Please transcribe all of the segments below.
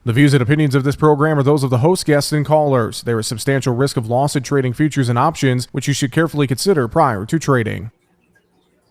The views and opinions of this program are those of the host, guests, and callers. There is substantial risk of loss in trading futures and options, which you should carefully consider prior to trading.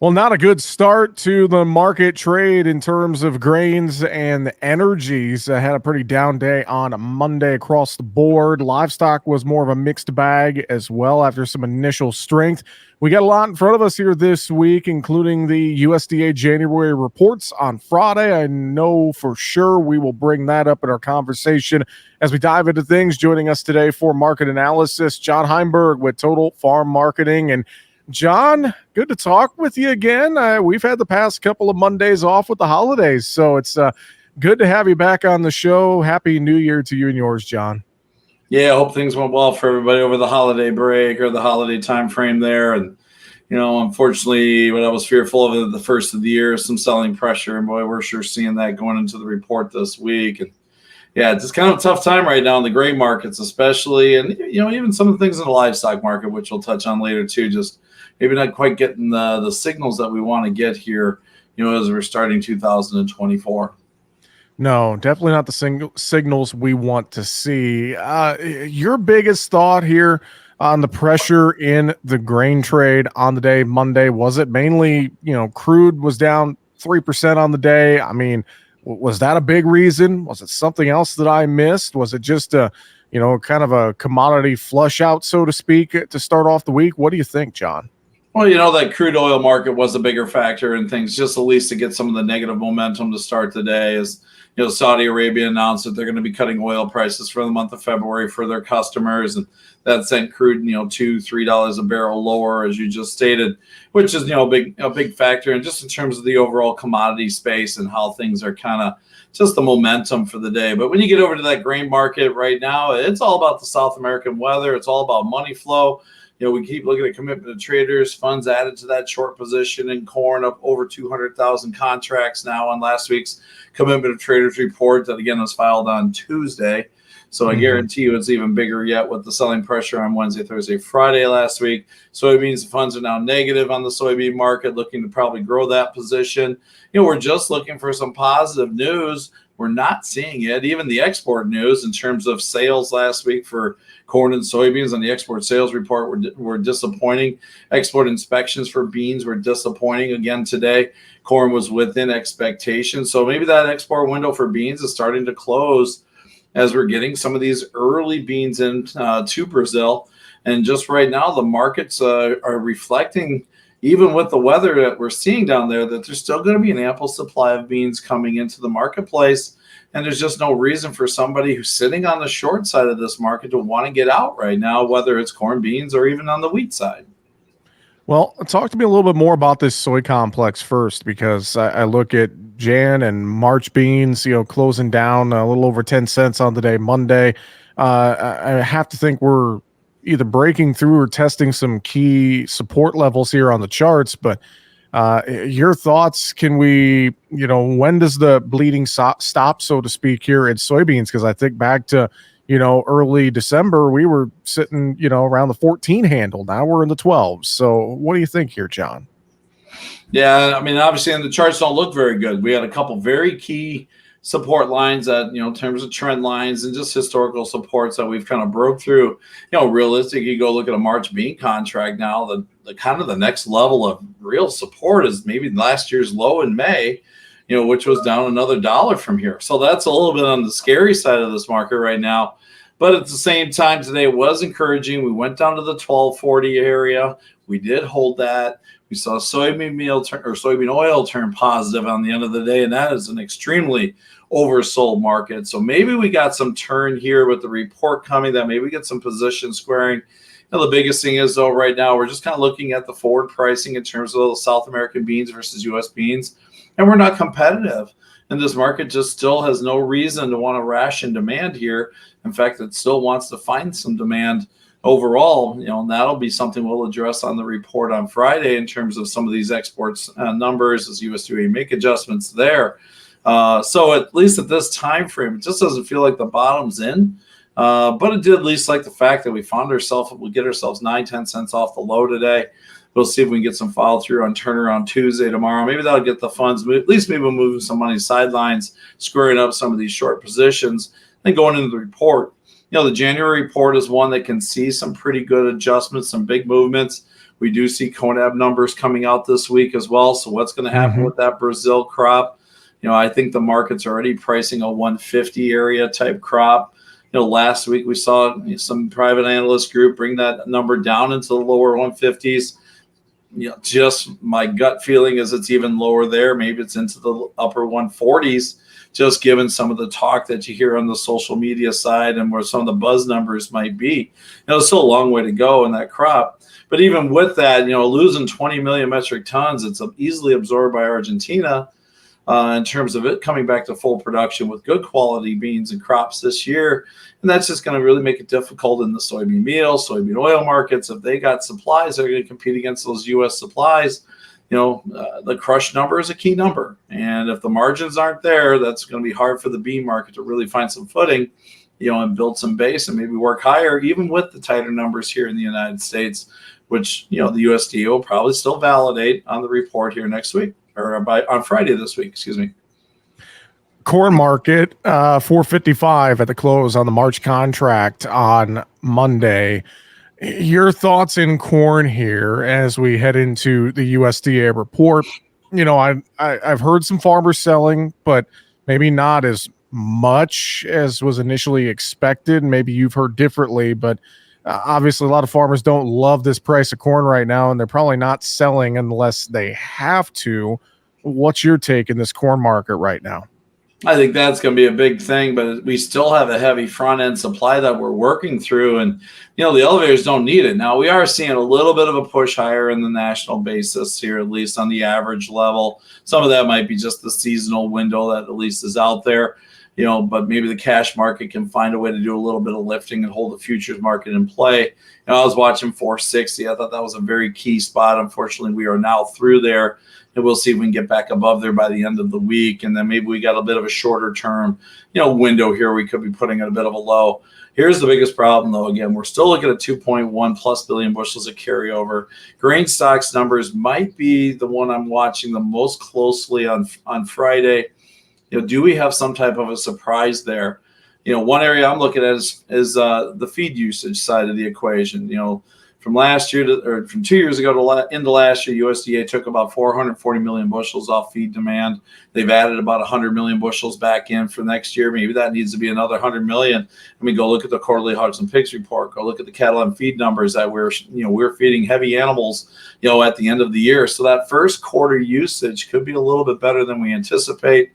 Well, not a good start to the market trade in terms of grains and energies. I had a pretty down day on Monday across the board. Livestock was more of a mixed bag as well after some initial strength. We got a lot in front of us here this week, including the USDA January reports on Friday. I know for sure we will bring that up in our conversation as we dive into things. Joining us today for market analysis, John Heimberg with Total Farm Marketing. And John, good to talk with you again. We've had the past couple of Mondays off with the holidays, so it's good to have you back on the show. Happy New Year to you and yours, John. Yeah, I hope things went well for everybody over the holiday break or the holiday time frame there. And, unfortunately, what I was fearful of at the first of the year, some selling pressure. And, boy, we're sure seeing that going into the report this week. And, yeah, it's just kind of a tough time right now in the grain markets especially. And, even some of the things in the livestock market, which we'll touch on later too, just maybe not quite getting the signals that we want to get here, as we're starting 2024. No, definitely not the signals we want to see. Your biggest thought here on the pressure in the grain trade on the day Monday, was it mainly, crude was down 3% on the day? I mean, was that a big reason? Was it something else that I missed? Was it just a, kind of a commodity flush out, so to speak, to start off the week? What do you think, John? Well, that crude oil market was a bigger factor in things, just at least to get some of the negative momentum to start the day. As Saudi Arabia announced that they're going to be cutting oil prices for the month of February for their customers, and that sent crude, $2-3 a barrel lower, as you just stated, which is a big factor, and just in terms of the overall commodity space and how things are kind of just the momentum for the day. But when you get over to that grain market right now, it's all about the South American weather. It's all about money flow. We keep looking at commitment of traders, funds added to that short position in corn, up over 200,000 contracts now on last week's commitment of traders report that, again, was filed on Tuesday. So I guarantee you it's even bigger yet with the selling pressure on Wednesday, Thursday, Friday last week. Soybeans funds are now negative on the soybean market, looking to probably grow that position. We're just looking for some positive news. We're not seeing it. Even the export news in terms of sales last week for corn and soybeans on the export sales report were disappointing. Export inspections for beans were disappointing again today. Corn was within expectations. So maybe that export window for beans is starting to close as we're getting some of these early beans in to Brazil. And just right now, the markets are reflecting, even with the weather that we're seeing down there, that there's still going to be an ample supply of beans coming into the marketplace. And there's just no reason for somebody who's sitting on the short side of this market to want to get out right now, whether it's corn, beans, or even on the wheat side. Well, talk to me a little bit more about this soy complex first, because I look at Jan and March beans, closing down a little over 10 cents on the day Monday. I have to think we're either breaking through or testing some key support levels here on the charts, but your thoughts, can we, when does the bleeding stop, so to speak, here in soybeans? Because I think back to, early December, we were sitting, around the 14 handle. Now we're in the 12s. So what do you think here, John? Yeah, I mean, obviously, and the charts don't look very good. We had a couple very key support lines that, in terms of trend lines and just historical supports that we've kind of broke through. Realistic, you go look at a March bean contract now, the kind of the next level of real support is maybe last year's low in May, which was down another $1 from here. So that's a little bit on the scary side of this market right now. But at the same time, today it was encouraging. We went down to the 1240 area. We did hold that. We saw soybean oil turn positive on the end of the day, and that is an extremely oversold market. So maybe we got some turn here with the report coming, that maybe we get some position squaring. The biggest thing is, though, right now we're just kind of looking at the forward pricing in terms of South American beans versus U.S. beans, and we're not competitive. And this market just still has no reason to want to ration demand here. In fact, it still wants to find some demand overall, and that'll be something we'll address on the report on Friday in terms of some of these exports numbers as USDA make adjustments there. So at least at this time frame, it just doesn't feel like the bottom's in. But it did at least like the fact that we found ourselves, we get ourselves 9-10 cents off the low today. We'll see if we can get some follow through on turnaround Tuesday tomorrow. Maybe that'll get the funds, at least maybe we'll move some money sidelines, squaring up some of these short positions. Then going into the report, the January report is one that can see some pretty good adjustments, some big movements. We do see CONAB numbers coming out this week as well. So what's going to happen with that Brazil crop? I think the market's already pricing a 150 area type crop. Last week we saw some private analyst group bring that number down into the lower 150s. Just my gut feeling is it's even lower there. Maybe it's into the upper 140s, just given some of the talk that you hear on the social media side and where some of the buzz numbers might be. It's still a long way to go in that crop. But even with that, losing 20 million metric tons, it's easily absorbed by Argentina. In terms of it coming back to full production with good quality beans and crops this year. And that's just going to really make it difficult in the soybean meal, soybean oil markets. If they got supplies, they're going to compete against those U.S. supplies. The crush number is a key number. And if the margins aren't there, that's going to be hard for the bean market to really find some footing, and build some base and maybe work higher, even with the tighter numbers here in the United States, which, the USDA will probably still validate on the report here next week. Or on Friday this week, excuse me. Corn market, 455 at the close on the March contract on Monday. Your thoughts in corn here as we head into the USDA report? I've heard some farmers selling, but maybe not as much as was initially expected. Maybe you've heard differently, but obviously a lot of farmers don't love this price of corn right now, and they're probably not selling unless they have to. What's your take in this corn market right now? I think that's going to be a big thing, but we still have a heavy front end supply that we're working through, and the elevators don't need it. Now we are seeing a little bit of a push higher in the national basis here, at least on the average level. Some of that might be just the seasonal window that at least is out there, but maybe the cash market can find a way to do a little bit of lifting and hold the futures market in play. I was watching 460. I thought that was a very key spot. Unfortunately, we are now through there. And we'll see if we can get back above there by the end of the week. And then maybe we got a bit of a shorter term, window here. We could be putting in a bit of a low. Here's the biggest problem, though. Again, we're still looking at 2.1 plus billion bushels of carryover. Grain stocks numbers might be the one I'm watching the most closely on Friday. Do we have some type of a surprise there? One area I'm looking at is the feed usage side of the equation. From last year from 2 years ago to into last year, USDA took about 440 million bushels off feed demand. They've added about 100 million bushels back in for next year. Maybe that needs to be another 100 million. Go look at the quarterly hogs and pigs report. Go look at the cattle and feed numbers that we're feeding heavy animals, at the end of the year. So that first quarter usage could be a little bit better than we anticipate.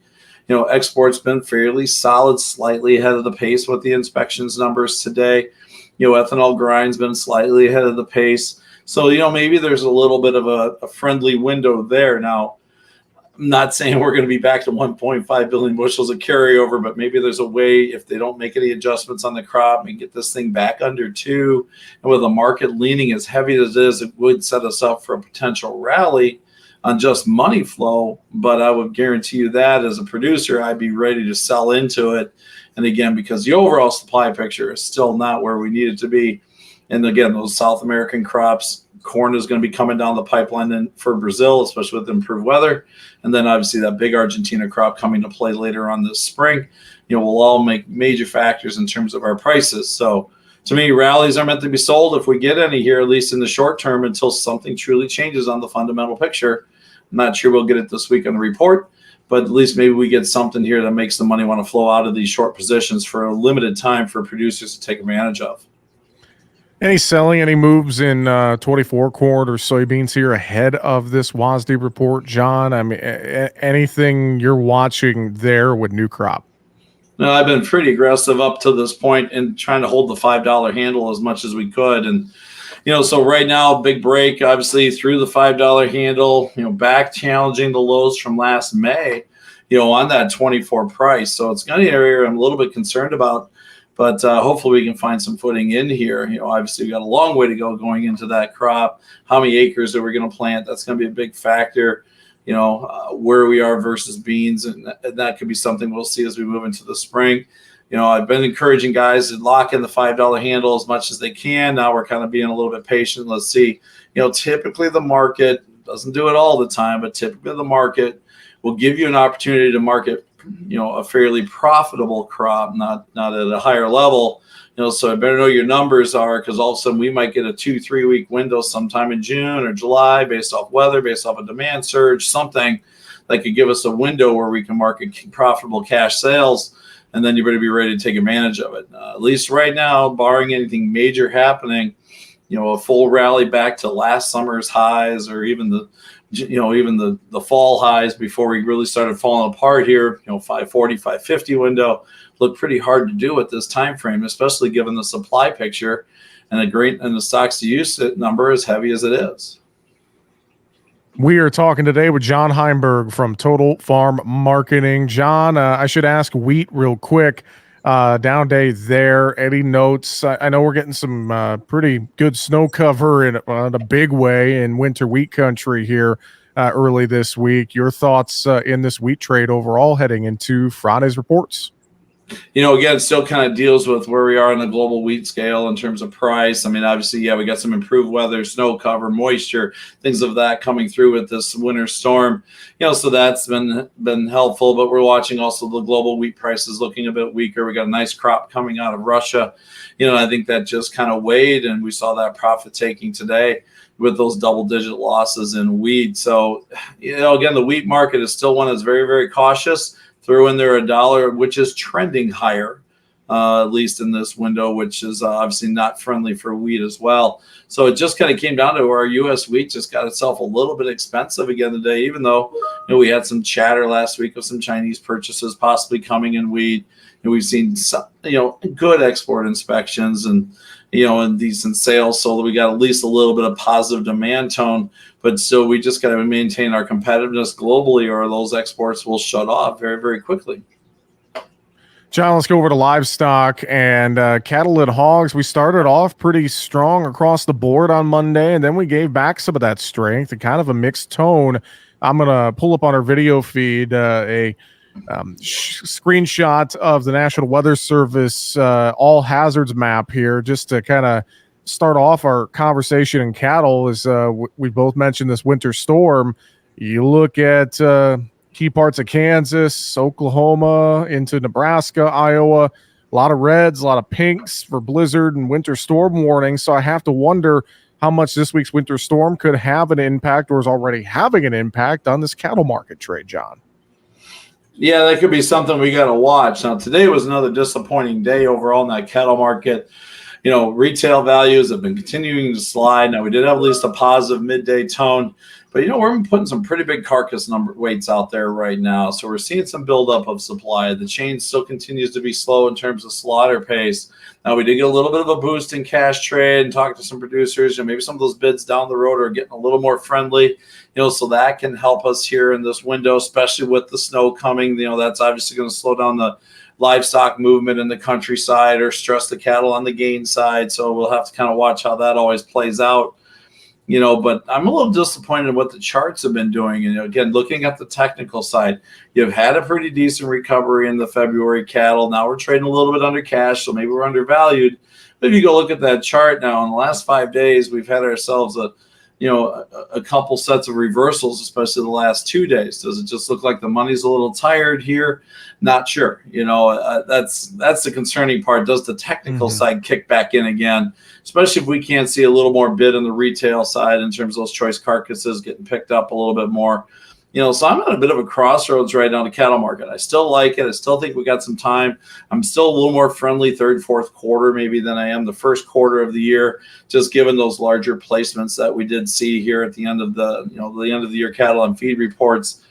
Exports been fairly solid, slightly ahead of the pace with the inspections numbers today. Ethanol grind's been slightly ahead of the pace. So, maybe there's a little bit of a friendly window there. Now, I'm not saying we're going to be back to 1.5 billion bushels of carryover, but maybe there's a way, if they don't make any adjustments on the crop, and get this thing back under 2. And with the market leaning as heavy as it is, it would set us up for a potential rally on just money flow. But I would guarantee you that as a producer, I'd be ready to sell into it. And again, because the overall supply picture is still not where we need it to be. And again, those South American crops, corn is going to be coming down the pipeline for Brazil, especially with improved weather. And then obviously that big Argentina crop coming to play later on this spring, will all make major factors in terms of our prices. So to me, rallies are meant to be sold if we get any here, at least in the short term, until something truly changes on the fundamental picture. I'm not sure we'll get it this week on the report, but at least maybe we get something here that makes the money want to flow out of these short positions for a limited time for producers to take advantage of. Any selling, any moves in 24 corn or soybeans here ahead of this WASDE report, John? Anything you're watching there with new crop? No, I've been pretty aggressive up to this point and trying to hold the $5 handle as much as we could. And so right now, big break, obviously, through the $5 handle, back challenging the lows from last May, on that 24 price. So it's going to be an area I'm a little bit concerned about, but hopefully we can find some footing in here. Obviously, we've got a long way to go going into that crop. How many acres are we going to plant? That's going to be a big factor, where we are versus beans. And that could be something we'll see as we move into the spring. I've been encouraging guys to lock in the $5 handle as much as they can. Now we're kind of being a little bit patient. Let's see. Typically the market doesn't do it all the time, but typically the market will give you an opportunity to market, a fairly profitable crop, not at a higher level. So I better know your numbers are, because all of a sudden we might get a 2-3 week window sometime in June or July based off weather, based off a demand surge, something that could give us a window where we can market profitable cash sales. And then you better be ready to take advantage of it. At least right now, barring anything major happening, a full rally back to last summer's highs, or even the fall highs before we really started falling apart here, 540, 550 window looked pretty hard to do at this time frame, especially given the supply picture and the stocks to use number as heavy as it is. We are talking today with John Heimberg from Total Farm Marketing. John, I should ask wheat real quick. Down day there. Any notes? I know we're getting some pretty good snow cover in a big way in winter wheat country here early this week. Your thoughts in this wheat trade overall heading into Friday's reports? Again, still kind of deals with where we are on the global wheat scale in terms of price. I mean, obviously, we got some improved weather, snow cover, moisture, things of that coming through with this winter storm. So that's been helpful. But we're watching also the global wheat prices looking a bit weaker. We got a nice crop coming out of Russia. I think that just kind of weighed, and we saw that profit taking today with those double-digit losses in wheat. So, again, the wheat market is still one that's very, very cautious. Throw in there $1, which is trending higher, at least in this window, which is obviously not friendly for wheat as well. So it just kind of came down to where our U.S. wheat just got itself a little bit expensive again today, even though we had some chatter last week of some Chinese purchases possibly coming in wheat. And we've seen some, good export inspections and decent sales, so that we got at least a little bit of positive demand tone. But still, we just got to maintain our competitiveness globally, or those exports will shut off very, very quickly. John, let's go over to livestock and cattle and hogs. We started off pretty strong across the board on Monday, and then we gave back some of that strength and kind of a mixed tone. I'm going to pull up on our video feed a screenshot of the National Weather Service all hazards map here, just to kind of start off our conversation in cattle. Is we both mentioned this winter storm. You look at key parts of Kansas, Oklahoma, into Nebraska, Iowa, a lot of reds, a lot of pinks for blizzard and winter storm warnings. So I have to wonder how much this week's winter storm could have an impact, or is already having an impact on this cattle market trade, John. Yeah, that could be something we got to watch. Now, today was another disappointing day overall in that cattle market. Retail values have been continuing to slide. Now, we did have at least a positive midday tone, but, we're putting some pretty big carcass number weights out there right now. So we're seeing some buildup of supply. The chain still continues to be slow in terms of slaughter pace. Now, we did get a little bit of a boost in cash trade and talk to some producers, and maybe some of those bids down the road are getting a little more friendly, so that can help us here in this window, especially with the snow coming. That's obviously going to slow down the livestock movement in the countryside or stress the cattle on the gain side. So we'll have to kind of watch how that always plays out. But I'm a little disappointed in what the charts have been doing. And again, looking at the technical side, you've had a pretty decent recovery in the February cattle. Now we're trading a little bit under cash, so maybe we're undervalued. But if you go look at that chart now, in the last 5 days, we've had ourselves a couple sets of reversals, especially the last 2 days. Does it just look like the money's a little tired here? Not sure. That's the concerning part. Does the technical side kick back in again, especially if we can't see a little more bid on the retail side in terms of those choice carcasses getting picked up a little bit more? So I'm at a bit of a crossroads right now in the cattle market. I still like it. I still think we got some time. I'm still a little more friendly third, fourth quarter maybe than I am the first quarter of the year, just given those larger placements that we did see here at the end of the end of the year cattle and feed reports.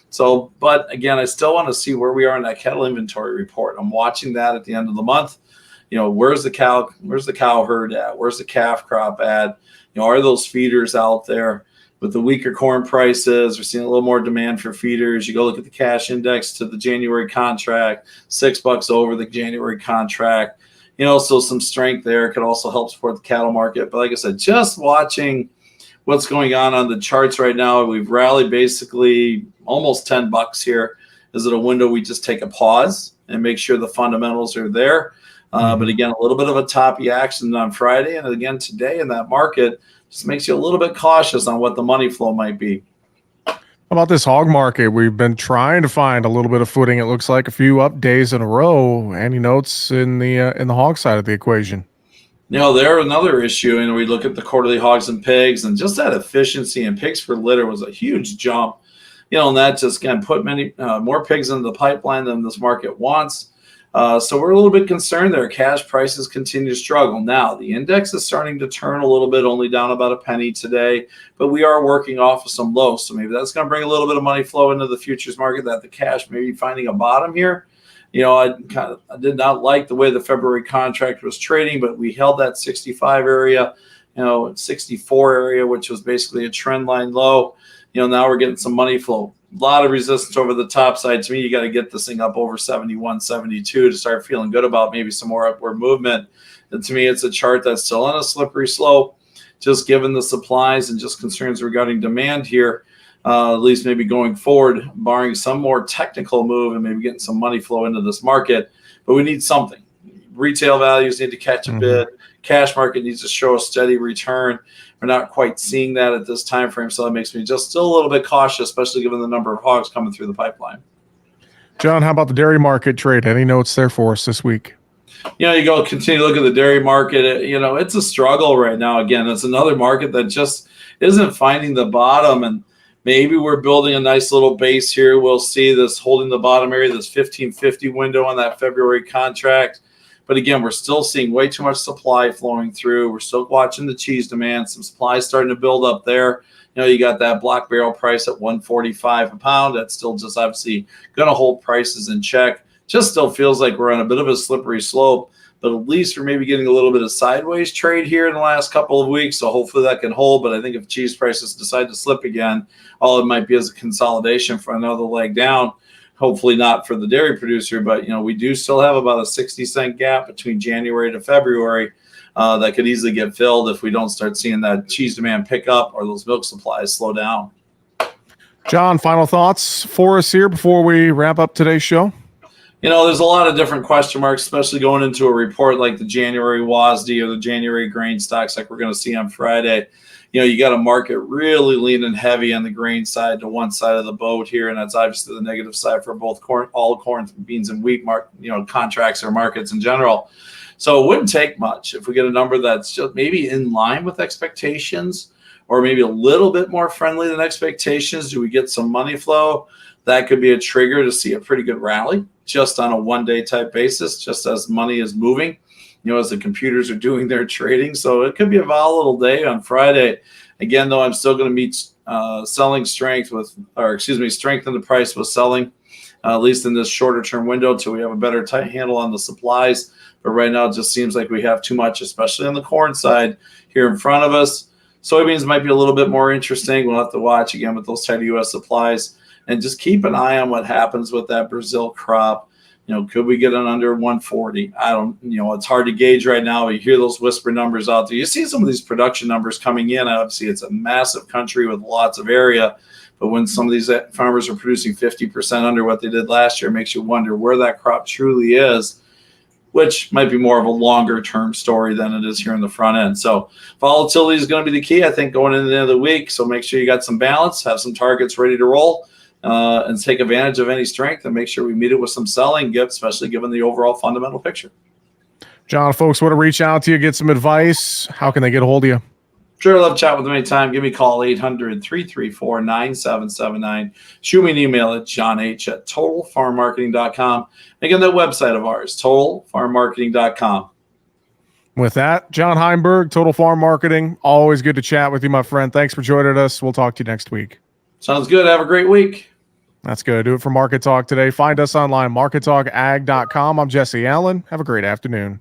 So, but again, I still want to see where we are in that cattle inventory report. I'm watching that at the end of the month. Where's the cow herd at? Where's the calf crop at? Are those feeders out there? With the weaker corn prices, we're seeing a little more demand for feeders. You go look at the cash index to the January contract, $6 over the January contract. So some strength there could also help support the cattle market. But like I said, just watching what's going on the charts right now, we've rallied basically almost $10 here. Is it a window we just take a pause? and make sure the fundamentals are there. But again, a little bit of a toppy action on Friday, and again today in that market just makes you a little bit cautious on what the money flow might be. How about this hog market? We've been trying to find a little bit of footing. It looks like a few up days in a row. Any notes in the hog side of the equation? They're another issue. We look at the quarterly hogs and pigs, and just that efficiency and pigs per litter was a huge jump. And that just again put many more pigs into the pipeline than this market wants. So we're a little bit concerned there. Cash prices continue to struggle. Now, the index is starting to turn a little bit, only down about a penny today, but we are working off of some lows. So maybe that's going to bring a little bit of money flow into the futures market, that the cash may be finding a bottom here. I did not like the way the February contract was trading, but we held that 65 area, 64 area, which was basically a trend line low. Now we're getting some money flow. A lot of resistance over the top side. To me, you got to get this thing up over 71, 72 to start feeling good about maybe some more upward movement. And to me, it's a chart that's still on a slippery slope, just given the supplies and just concerns regarding demand here, at least maybe going forward, barring some more technical move and maybe getting some money flow into this market. But we need something. Retail values need to catch a bit. Cash market needs to show a steady return. We're not quite seeing that at this time frame, so that makes me just still a little bit cautious, especially given the number of hogs coming through the pipeline. John, how about the dairy market trade? Any notes there for us this week? You go continue to look at the dairy market. It's a struggle right now. Again, it's another market that just isn't finding the bottom, and maybe we're building a nice little base here. We'll see this holding the bottom area, this 1550 window on that February contract. But again, we're still seeing way too much supply flowing through. We're still watching the cheese demand. Some supply starting to build up there. You got that black barrel price at $145 a pound. That's still just obviously going to hold prices in check. Just still feels like we're on a bit of a slippery slope, but at least we're maybe getting a little bit of sideways trade here in the last couple of weeks. So hopefully that can hold. But I think if cheese prices decide to slip again, all it might be is a consolidation for another leg down. Hopefully not for the dairy producer, but we do still have about a 60-cent gap between January to February that could easily get filled if we don't start seeing that cheese demand pick up or those milk supplies slow down. John, final thoughts for us here before we wrap up today's show? There's a lot of different question marks, especially going into a report like the January WASD or the January grain stocks like we're going to see on Friday. You got a market really leaning heavy on the grain side to one side of the boat here, and that's obviously the negative side for both all corn, beans, and wheat contracts or markets in general. So it wouldn't take much if we get a number that's just maybe in line with expectations or maybe a little bit more friendly than expectations. Do we get some money flow? That could be a trigger to see a pretty good rally just on a one-day type basis, just as money is moving. As the computers are doing their trading. So it could be a volatile day on Friday. Again, though, I'm still going to meet selling strength strength in the price with selling, at least in this shorter term window till we have a better tight handle on the supplies. But right now it just seems like we have too much, especially on the corn side here in front of us. Soybeans might be a little bit more interesting. We'll have to watch again with those tight U.S. supplies and just keep an eye on what happens with that Brazil crop. Could we get an under 140? It's hard to gauge right now. You hear those whisper numbers out there. You see some of these production numbers coming in. Obviously, it's a massive country with lots of area. But when some of these farmers are producing 50% under what they did last year, it makes you wonder where that crop truly is, which might be more of a longer term story than it is here in the front end. So volatility is going to be the key, I think, going into the end of the week. So make sure you got some balance, have some targets ready to roll. And take advantage of any strength and make sure we meet it with some selling, especially given the overall fundamental picture. John, folks want to reach out to you, get some advice. How can they get a hold of you? Sure, love chat with them anytime. Give me a call, 800-334-9779. Shoot me an email at jonh@totalfarmmarketing.com. Again, that website of ours, totalfarmmarketing.com. With that, John Heinberg, Total Farm Marketing. Always good to chat with you, my friend. Thanks for joining us. We'll talk to you next week. Sounds good. Have a great week. That's good. Do it for Market Talk today. Find us online, markettalkag.com. I'm Jesse Allen. Have a great afternoon.